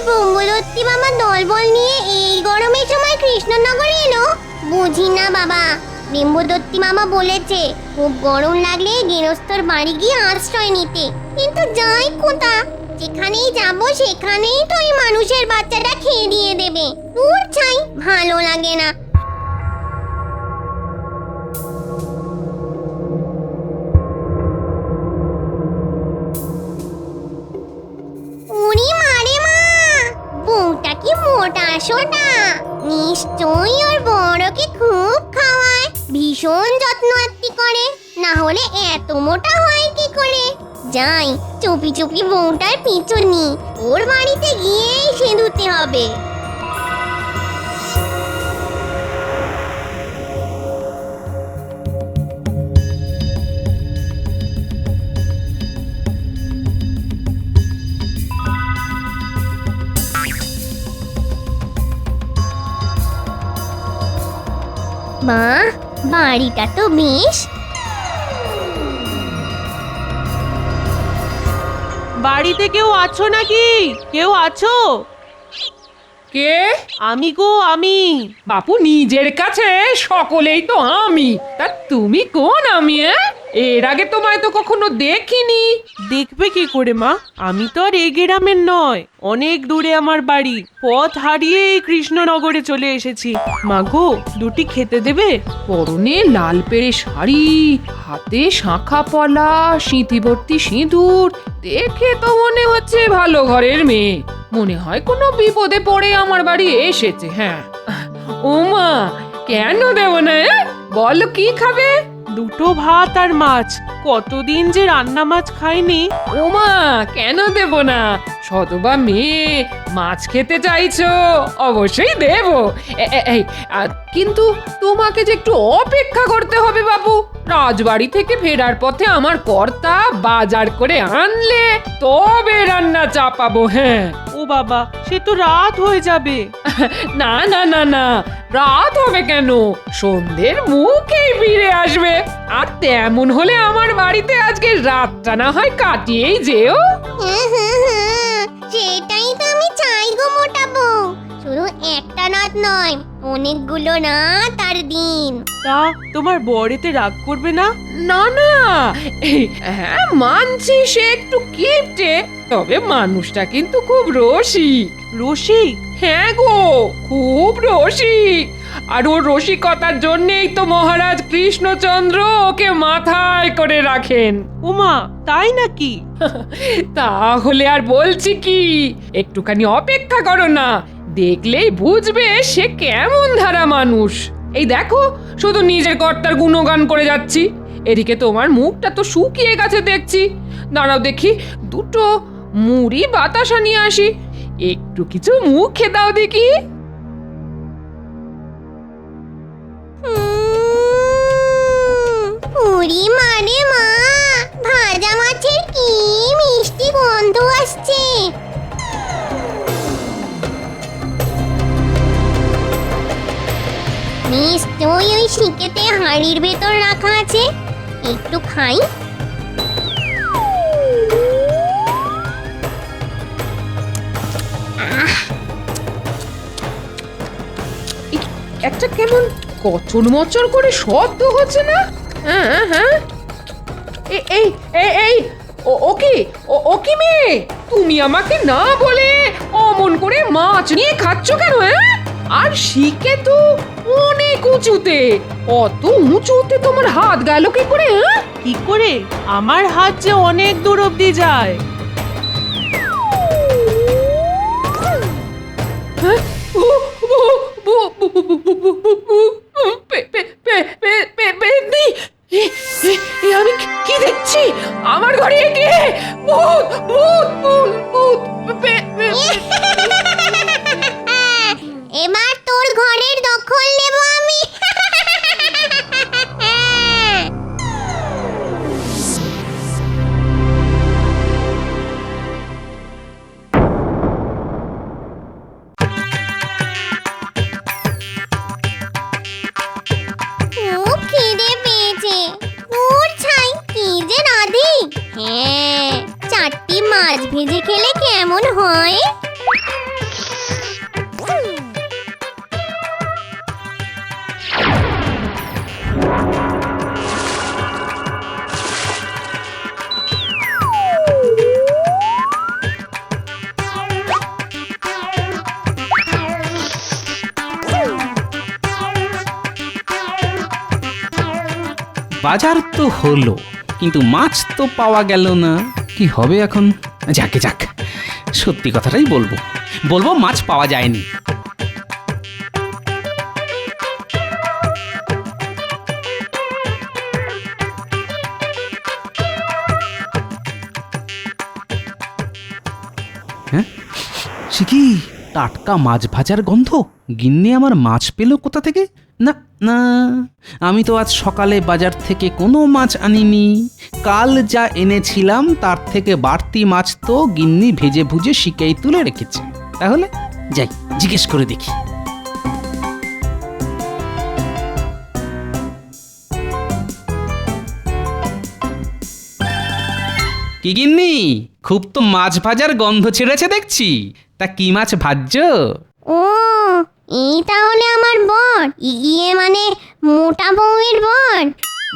ব্রহ্মদত্তি মামা দলবল নিয়ে এই গরমের সময় কৃষ্ণনগরে এলো? বুঝি না বাবা। ব্রহ্মদত্তি মামা বলেছে খুব গরম লাগলে গৃহস্থর বাড়ি গিয়ে আশ্রয় নিতে, কিন্তু যাই কোথা, যেখানেই যাব সেখানেই তো এই মানুষের বাচ্চাটা খেয়ে দিয়ে দেবে। দূর চাই, ভালো লাগে না। উনি মারে মা, বউটা কি মোটা সোটা, নিশ্চয়ই ওর বড়কে খুব খাওয়ায়, ভীষণ যত্ন আত্তি করে, না হলে এত মোটা হয় কি করে। যাই, চুপি চুপি বউটার পিছু নি, ওর বাড়িতে গিয়েই সিঁদুরতে হবে। মা, বাড়িটা তো বেশ। বাড়িতে কেউ আছো নাকি? কেউ আছো? কে? আমি গো, আমি। বাপু নিজের কাছে সকলেই তো আমি, তা তুমি কোন আমি? এর আগে তোমায় তো কখনো দেখিনি। দেখবে কি করে মা? আমি তো আর এই গ্রামের নয়, অনেক দূরে আমার বাড়ি। পথ হারিয়ে এই কৃষ্ণনগরে চলে এসেছি। মা গো, দুটি খেতে দেবে? পরনে লাল পেড়ে শাড়ি, হাতে শাঁখা পলা, সিঁথি ভর্তি সিঁদুর, দেখে তো মনে হচ্ছে ভালো ঘরের মেয়ে। মনে হয় কোনো বিপদে পড়ে আমার বাড়ি এসেছে। হ্যাঁ, ওমা, কেন দেব না? বলো কি খাবে? দুটো ভাত আর মাছ। কতদিন যে রান্না মাছ খাইনি। ওমা, কেন দেব না? সদবা মেয়ে, মাছ খেতে চাইছো, অবশ্যই দেব। এই, কিন্তু তোমাকে যে একটু অপেক্ষা করতে হবে বাবু। রাজবাড়ি থেকে ফেরার পথে আমার কর্তা বাজার করে আনলে তবে রান্না চাপাবো। হ্যাঁ। ও বাবা, সে তো রাত হয়ে যাবে। না না না না, রাত হবে কেন? সন্ধ্যের মুখেই ফিরে আসবে। আর তেমন হলে আমার বাড়িতে আজকে রাতটা না হয় কাটিয়েই যেও। সেটাই তো আমি চাই গো মোটা বউ। শুধু একটা রাত নয়, অনেকগুলো রাত আর দিন। তা তোমার বর এতে রাগ করবে না? না না, হ্যাঁ মানছি সে একটু কিপটে, তবে মানুষটা কিন্তু খুব রসিক। রসিক? হ্যাঁ গো, খুব রসিক। আর ওর রসিকতার জন্যেই তো মহারাজ কৃষ্ণচন্দ্র ওকে মাথায় করে রাখেন। ওমা, তাই নাকি? তাহলে আর বলছি কি, একটুখানি অপেক্ষা করো না, দেখলেই বুঝবে সে কেমন ধারা মানুষ। এই দেখো, শুধু নিজের কর্তার গুণগান করে যাচ্ছি, এদিকে তোমার মুখটা তো শুকিয়ে গেছে দেখছি। দাঁড়াও দেখি, দুটো মুড়ি বাতাসা নিয়ে আসি, একটু কিছু মুখে দাও দেখি। পুরি মানে মা, ভাজা মাছের কি মিষ্টি গন্ধ আসছে। নিশ্চয়ই ওই শিকেতে হাঁড়ির ভেতর রাখা আছে, একটু খাই। একটা কেমন কচর মচর করে শব্দ হচ্ছে না? হ্যাঁ হ্যাঁ, এই এই এই, ও কি মেয়ে, তুমি আমাকে না বলে অমন করে মাছ নিয়ে খাচ্ছ কেন? আর শিকে তো অনেক উঁচুতে, অত উঁচুতে তোমার হাত গেল কি করে? কি করে? আমার হাত যে অনেক দূর অব্দি যায়। হ্যাঁ? আমি কি দেখছি? আমার ঘরে কে? ভূত ভূত ভূত ভূত! এবার তোর ঘরের দখল নেব আমি। খুব খিদে পেয়েছে। দূর ছাই, কি যে রাধি। হ্যাঁ, চারটি মাছ ভেজে খেলে কেমন হয়? বাজার তো হলো, কিন্তু মাছ তো পাওয়া গেল না। কি হবে এখন? যাকে যাক, সত্যি কথাটাই বলবো, মাছ পাওয়া যায়নি। হ্যাঁ, সে কি টাটকা মাছ ভাজার গন্ধ? গিন্নি আমার মাছ পেল কোথা থেকে? না না, আমি তো আজ সকালে বাজার থেকে কোনো মাছ আনিনি। কাল যা এনেছিলাম তার থেকে বাড়তি মাছ তো গিন্নি ভেজে ভুজে শিকেই তুলে রেখেছে। তাহলে যাই জিজ্ঞেস করে দেখি। কি গিন্নি, খুব তো মাছ ভাজার গন্ধ ছেড়েছে দেখছি। তা কি মাছ ভাজছো? ও, এই তাহলে আমার বর, ইয়ে মানে মোটা বউয়ের বর।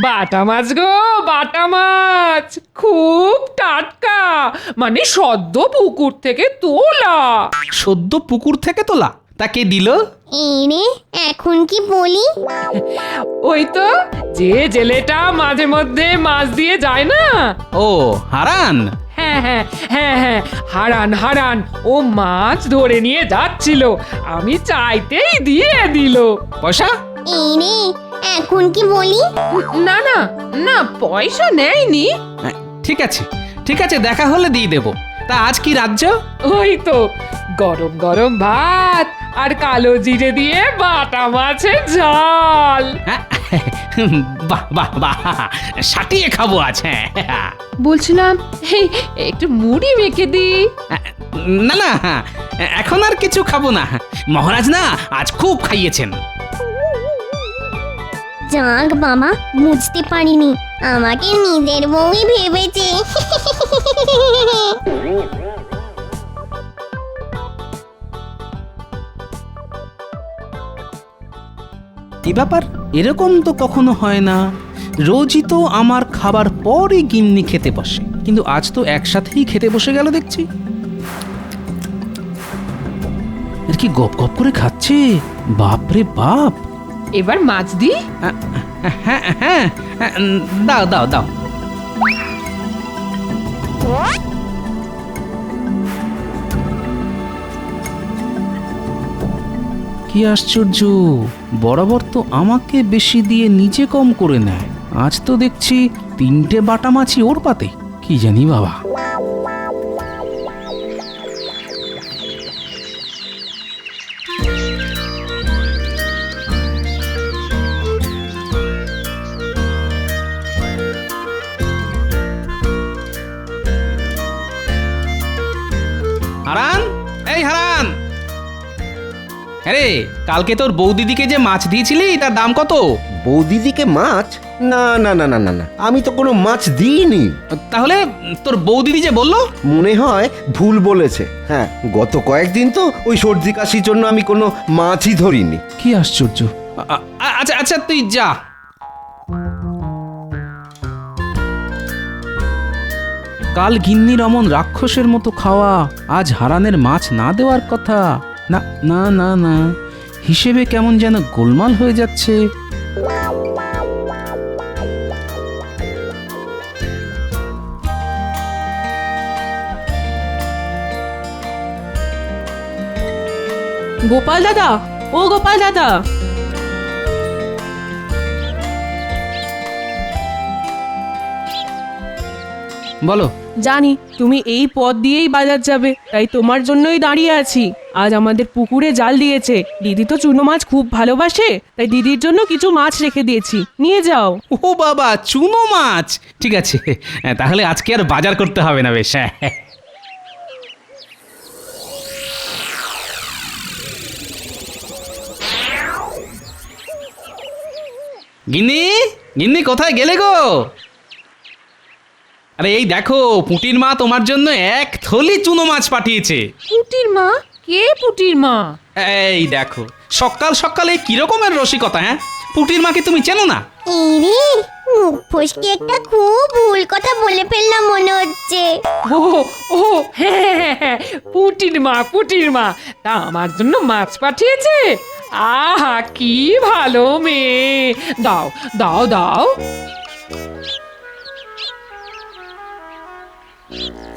বাটা মাছ গো, বাটা মাছ, খুব টাটকা, মানে সদ্য পুকুর থেকে তোলা। সদ্য পুকুর থেকে তোলা? তাকে দিল? এই রে, এখন কি বলি? ওই তো, যে জেলেটা মাঝে মধ্যে মাছ দিয়ে যায় না। ও, হারান। হ্যাঁ হ্যাঁ হ্যাঁ হ্যাঁ, হারান হারান। ও মাছ ধরে নিয়ে যাচ্ছিল, আমি চাইতেই দিয়ে দিল। পয়সা? এই রে, এখন কি বলি? না না না, পয়সা নেয়নি। ঠিক আছে ঠিক আছে, দেখা হলে দিয়ে দেব। তা আজ কি রাজ্য? ওই তো, গরম গরম ভাত আর কালো জিরে দিয়ে বাটা মাছের ঝাল। হ্যাঁ, বাহ বাহ বাহ, সাটিয়ে খাবো আজ। হ্যাঁ, বলছিলাম, এই একটু মুড়ি মেখে দি। না না, এখন আর কিছু খাবো না। মহারাজ না আজ খুব খাইয়েছেন। যাক বাবা, বুঝতে পারিনি, আমাকে নিজের বউই ভেবেছে। কি ব্যাপার? এরকম তো কখনো হয় না। রোজই তো আমার খাবার পরই গিন্নি খেতে বসে, কিন্তু আজ তো একসাথেই খেতে বসে গেল দেখছি। এর কি গপ গপ করে খাচ্ছে? বাপরে বাপ! এবার মাছ দি। হ্যাঁ হ্যাঁ, দাও দাও দাও। কি আশ্চর্য, বরাবর তো আমাকে বেশি দিয়ে নিজে কম করে নেয়, আজ তো দেখছি 3টে বাটা মাছি ওর পাতে। কি জানি বাবা। হারান, এই হারান! আরে, কালকে তোর বৌদিদিকে যে মাছ দিয়েছিলি তার দাম কত? বৌদিদিকে মাছ? না না না না না না, আমি তো কোনো মাছ দিইনি। তাহলে তোর বৌদিদি যে বললো? মনে হয় ভুল বলেছে। হ্যাঁ, গত কয়েকদিন তো ওই সর্দি কাশির জন্য আমি কোনো মাছই ধরিনি। কি আশ্চর্য। আচ্ছা আচ্ছা, তুই যা। কাল গিন্নির অমন রাক্ষসের মতো খাওয়া, আজ হারানের মাছ না দেওয়ার কথা। না না না না, হিসেবে কেমন যেন গোলমাল হয়ে যাচ্ছে। গোপাল দাদা, ও গোপাল দাদা, বলো। জানি তুমি এই পথ দিয়েই বাজার যাবে, তাই তোমার জন্যই দাঁড়িয়ে আছি। আজ আমাদের পুকুরে জাল দিয়েছে, দিদি তো চুনো মাছ খুব ভালোবাসে, তাই দিদির জন্য কিছু মাছ রেখে দিয়েছি, নিয়ে যাও। ও বাবা, চুনো মাছ! ঠিক আছে, তাহলে আজকে আর বাজার করতে হবে না। বেশ, গিন্নি, গিন্নি কোথায় গেলে গো? আরে এই দেখো, পুটির মা তোমার জন্য 1 থলি চুনো মাছ পাঠিয়েছে। পুটির মা? কে পুটির মা? এই দেখো, সকাল সকালে কি রকমের রসিকতা! হ্যাঁ, পুটির মাকে তুমি চেনো না? এই রে, মুখ ফসকে একটা খুব ভুল কথা বলে ফেললাম মনে হচ্ছে। ও ও হ্যাঁ হ্যাঁ হ্যাঁ, পুটির মা, পুটির মা। তা আমার জন্য মাছ পাঠিয়েছে? আহা, কি ভালো মেয়ে! দাও দাও দাও।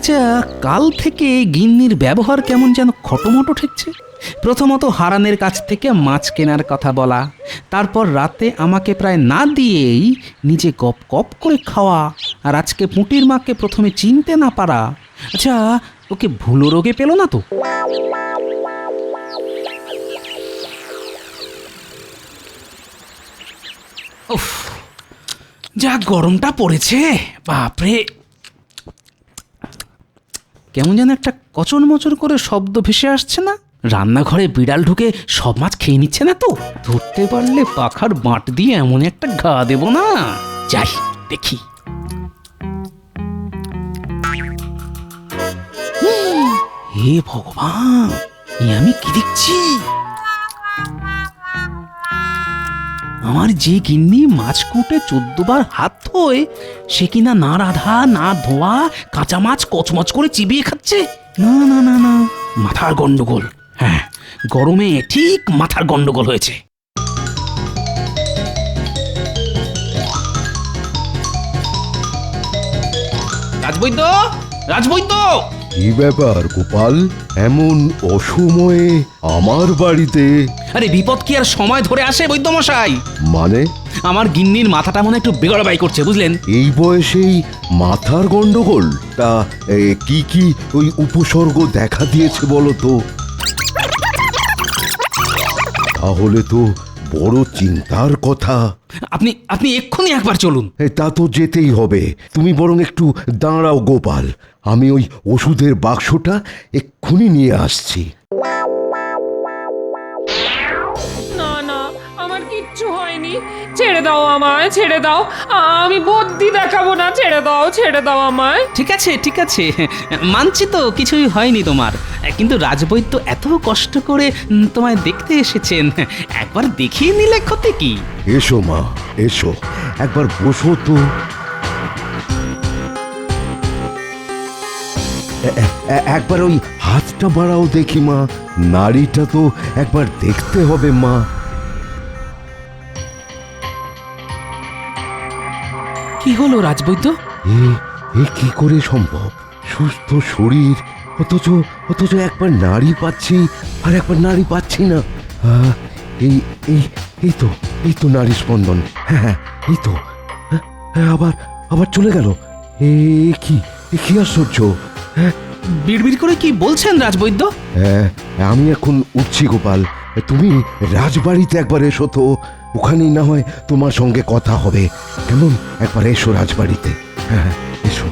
আচ্ছা, কাল থেকে গিন্নির ব্যবহার কেমন যেন খটোমটো ঠেকছে। প্রথমত হারানের কাছ থেকে মাছ কেনার কথা বলা, তারপর রাতে আমাকে প্রায় না দিয়েই নিজে গপ গপ করে খাওয়া, আর আজকে পুঁটির মাকে প্রথমে চিনতে না পারা। আচ্ছা, ওকে ভুলো রোগে পেল না তো? উফ, যা গরমটা পড়েছে, বাপরে! কেমন যেন একটা কচর মচর করে শব্দ ভেসে আসছে না? রান্নাঘরে বিড়াল ঢুকে সব মাছ খেয়ে নিচ্ছে না তো? ধরতে পারলে পাখার বাঁট দিয়ে এমন একটা ঘা দেব না। যাই দেখি। হে ভগবান, এ আমি কি দেখছি? আমার যে গিন্নি মাছ কুটে 14 বার হাত ধোয়, সে কিনা না রাধা না ধোয়া কাঁচা মাছ কচমচ করে চিবিয়ে খাচ্ছে। না না না না, মাথার গন্ডগোল। হ্যাঁ, গরমে ঠিক মাথার গন্ডগোল হয়েছে। রাজবৈদ্য, রাজবৈদ্য! কি ব্যাপার গোপাল, এমন অসময়ে আমার বাড়িতে? আরে বিপদ কি আর সময় ধরে আসে বৈদ্যমশাই? মানে আমার গিন্নির মাথাটা মনে একটু বেগড়াবাই করছে, বুঝলেন? এই বয়সেই মাথার গন্ডগোল? তা কি কি ওই উপসর্গ দেখা দিয়েছে বলো তো? তাহলে তো বড় চিন্তার কথা। আপনি আপনি এক্ষুনি একবার চলুন। তা তো যেতেই হবে। তুমি বরং একটু দাঁড়াও গোপাল, আমি ওই ওষুধের বাক্সটা এক্ষুনি নিয়ে আসছি। না না, আমার কিচ্ছু হয়নি, ছেড়ে দাও আমায়, ছেড়ে দাও। আমি বুদ্ধি দেখাবো না, ছেড়ে দাও আমায়। ঠিক আছে ঠিক আছে, মানছি তো কিছুই হয়নি তোমার, কিন্তু রাজবৈদ্য এত কষ্ট করে তোমায় দেখতে এসেছেন, একবার দেখিয়ে নিলে ক্ষতি কি? এসো মা, এসো, একবার বসো তো। একবার ওই হাতটা বাড়াও দেখি মা, নাড়িটা তো একবার দেখতে হবে মা। কি হলো রাজবৈদ্য? এ এ কি করে সম্ভব? সুস্থ শরীর, অথচ অথচ একবার নাড়ি পাচ্ছি আর একবার নাড়ি পাচ্ছি না। এই এই এই তো নাড়ি স্পন্দন। হ্যাঁ হ্যাঁ, এই তো। হ্যাঁ, আবার আবার চলে গেল। এ কি আশ্চর্য! হ্যাঁ বিড়বিড় করে কি বলছেন রাজবৈদ্য? হ্যাঁ, আমি এখন উঠছি গোপাল, তুমি রাজবাড়িতে একবার এসো তো, ওখানেই না হয় তোমার সঙ্গে কথা হবে। কেমন, একবার এসো রাজবাড়িতে। হ্যাঁ হ্যাঁ, এসো।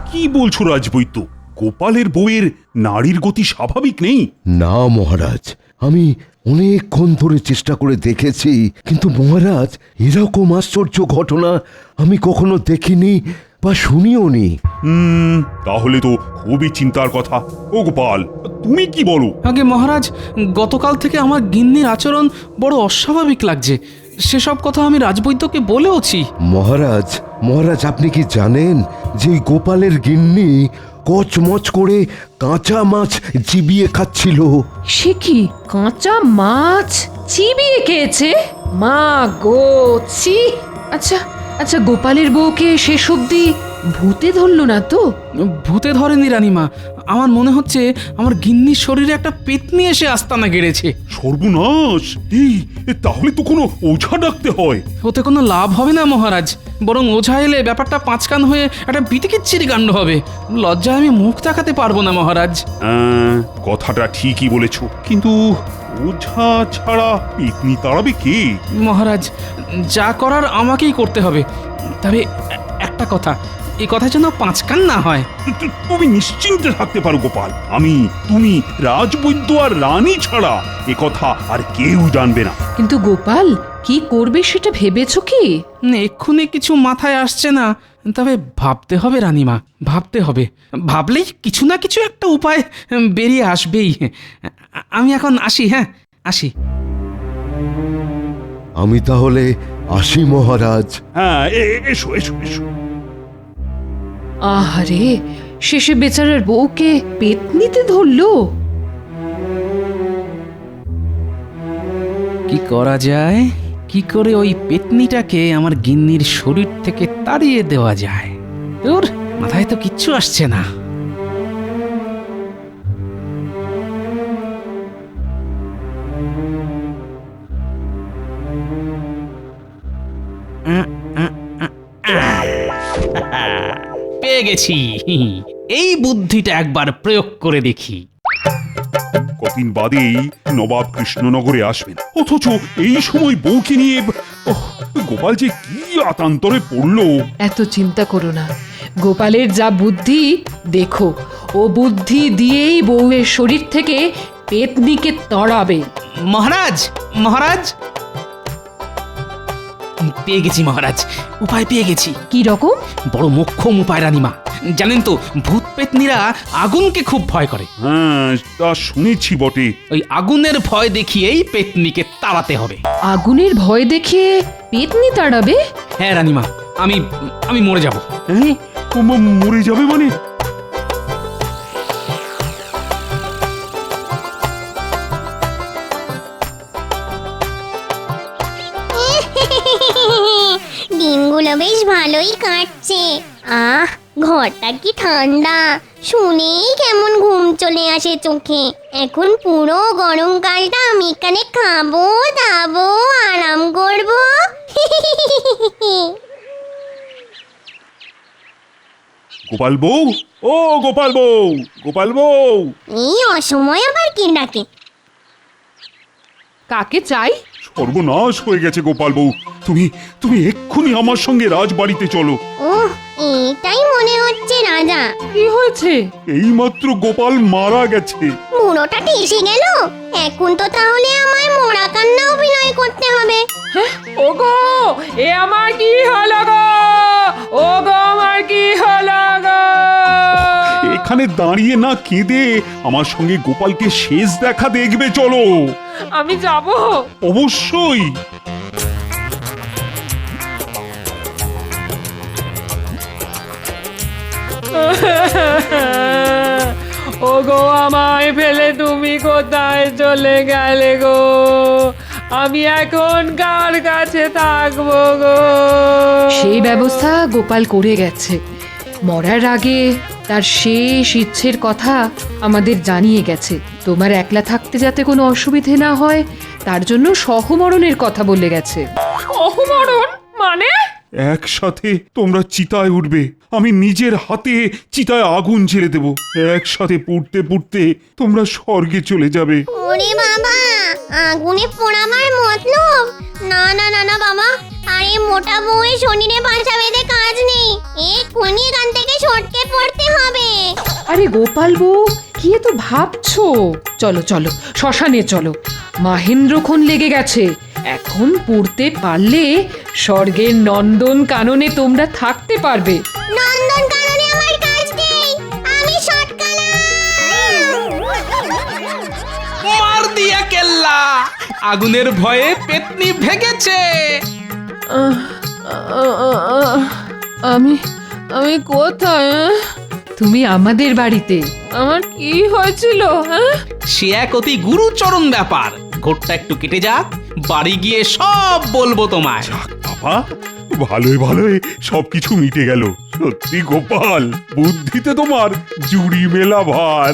কি বলছো রাজবৈদ্য? গোপালের বউয়ের নারীর গতি স্বাভাবিক নেই? না মহারাজ, আমি অনেকক্ষণ ধরে চেষ্টা করে দেখেছি, কিন্তু মহারাজ এরকম আশ্চর্য ঘটনা আমি কখনো দেখিনি বা শুনিও নি। তাহলে তো খুবই চিন্তার কথা। ও গোপাল, তুমি কি বলো? আগে মহারাজ, গতকাল থেকে আমার গিন্নির আচরণ বড় অস্বাভাবিক লাগছে। সেসব কথা আমি রাজবৈদ্যকে বলেওছি। মহারাজ, মহারাজ আপনি কি জানেন যে ওই গোপালের গিন্নি কচমচ করে কাঁচা মাছ চিবিয়ে খাচ্ছিল? সে কি, কাঁচা মাছ চিবিয়ে খেয়েছে? মা গো, ছি! আচ্ছা আচ্ছা, গোপালের বউকে শেষ অবধি ভূতে ধরলো না তো? ভূতে ধরেনি রানীমা, আমার মনে হচ্ছে আমার গিন্নির শরীরে একটা পেতনি এসে আস্তানা গেড়েছে। সর্বনাশ! তাহলে তো কোনো ওঝা ডাকতে হয়। ওতে কোনো লাভ হবে না মহারাজ, বরং ওঝা এলে ব্যাপারটা পাঁচকান হয়ে একটা বিতিকিচ্ছিরি কাণ্ড হবে। লজ্জায় আমি মুখ দেখাতে পারবো না মহারাজ। কথাটা ঠিকই বলেছ, কিন্তু ওঝা ছাড়া পেতনি তাড়াবে কে? মহারাজ, যা করার আমাকেই করতে হবে। তবে একটা কথা, এই কথা যেন পাঁচকান না হয়। তুমি নিশ্চিন্তে থাকতে পারো গোপাল, আমি, তুমি, রাজবৈদ্য আর রানী ছাড়া এ কথা আর কেউ জানবে না। কিন্তু গোপাল কি করবে সেটা ভেবেছো কি? এক্ষুনি কিছু মাথায় আসছে না, তবে ভাবতে হবে রানীমা, ভাবতে হবে। ভাবলেই কিছু না কিছু একটা উপায় বেরিয়ে আসবেই। আমি এখন আসি, হ্যাঁ আসি। আমি তাহলে আসি মহারাজ। হ্যাঁ, এসো এসো এসো। আহারে, শেষে বেচারার বউকে পেতনিতে ধরলো। কি করা যায়, কি করে ওই পেতনিটাকে আমার গিন্নির শরীর থেকে তাড়িয়ে দেওয়া যায়। তোর মাথায় তো কিচ্ছু আসছে না। পেয়ে গেছি। এই বুদ্ধিটা একবার প্রয়োগ করে দেখি। কদিন বাদেই নবাব কৃষ্ণনগরে আসবেন, অথচ এই সময় বউকে নিয়ে ওহ, গোপাল যে কি আতান্তরে পড়লো। এত চিন্তা করো না, গোপালের যা বুদ্ধি দেখো, ও বুদ্ধি দিয়েই বউয়ের শরীর থেকে পেতনিকে তাড়াবে। মহারাজ, মহারাজ, পেয়ে গেছি মহারাজ, উপায় পেয়ে গেছি। কি রকম? বড় মোক্ষম উপায় রানীমা। জানেন তো ভূত পেতনিরা আগুনকে খুব ভয় করে। হ্যাঁ, তা শুনেছি বটে। ওই আগুনের ভয় দেখিয়েই পেতনিকে তাড়াতে হবে। আগুনের ভয় দেখিয়ে পেতনি তাড়াবে? হ্যাঁ রানীমা, আমি আমি মরে যাব। হ্যাঁ, ও মরে যাবে মানে? দিনগুলো বেশ ভালোই কাটছে। আহ, ঘরটা কি ঠান্ডা, শুনেই কেমন ঘুম চলে আসে চোখে। এখন পুরো গরমকালটা আমি এখানে খাবো দাবো আরাম করবো। গোপাল বউ, ও গোপাল বউ, গোপাল বউ। এই অসময় আবার কি ডাকে? কাকে চাই? সর্বনাশ হয়ে গেছে গোপাল বউ, তুমি তুমি এক্ষুনি আমার সঙ্গে রাজবাড়িতে চলো। ওহ, এটাই মনে হচ্ছে রাজা। কি হয়েছে? এইমাত্র গোপাল মারা গেছে। বুড়োটা এসে গেল, এখন তো তাহলে আমায় মরা কান্না অভিনয় করতে হবে। ওগো, এ আমার কি হলো গো? ওগো, আমার কি হলো গো? এখানে দাঁড়িয়ে না কেঁদে আমার সঙ্গে গোপালকে শেষ দেখা দেখবে চলো। আমি যাব। অবশ্যই। ওগো, আমায় ফেলে তুমি কোথায় চলে গেলে গো? আমি এখন কার কাছে থাকবো গো? সেই ব্যবস্থা গোপাল করে গেছে। মরার আগে তার শেষ ইচ্ছের কথা আমাদের জানিয়ে গেছে। তোমার একলা থাকতে যাতে কোনো অসুবিধে না হয় তার জন্য সহমরণের কথা বলে গেছে। সহমরণ মানে? একসাথে তোমরা চিতায় উঠবে, আমি নিজের হাতে চিতায় আগুন ছেড়ে দেব। একসাথে পুড়তে পুড়তে তোমরা স্বর্গে চলে যাবে। ওরে বাবা, আগুনে পোড়াবার মতলব? না না না না বাবা, আরে মোটা বউয়ের শরীরে বাঁচা বেঁধে কাজ নেই, এক্ষুনি এখান থেকে সটকে পড়তে হবে। আরে গোপাল বউ, কি তো ভাবছো? চলো চলো, শ্মশানে চলো। মাহেন্দ্রক্ষণ লেগে গেছে। এখন পড়তে পারলে স্বর্গের নন্দন কাননে তোমরা থাকতে পারবে। নন্দন কাননে আমার কাজ নেই, আমি সটকালাম। মার দিয়া কেল্লা, আগুনের ভয়ে পেতনি ভেগেছে। আমি আমি কোথায়? তুমি আমাদের বাড়িতে। আমার কি হয়েছিল? সে এক অতি গুরুচরণ ব্যাপার। ঘোরটা একটু কেটে যাক, বাড়ি গিয়ে সব বলবো তোমায়। বাবা, ভালোই ভালোই সবকিছু মিটে গেল। সত্যি গোপাল, বুদ্ধিতে তোমার জুড়ি মেলা ভার।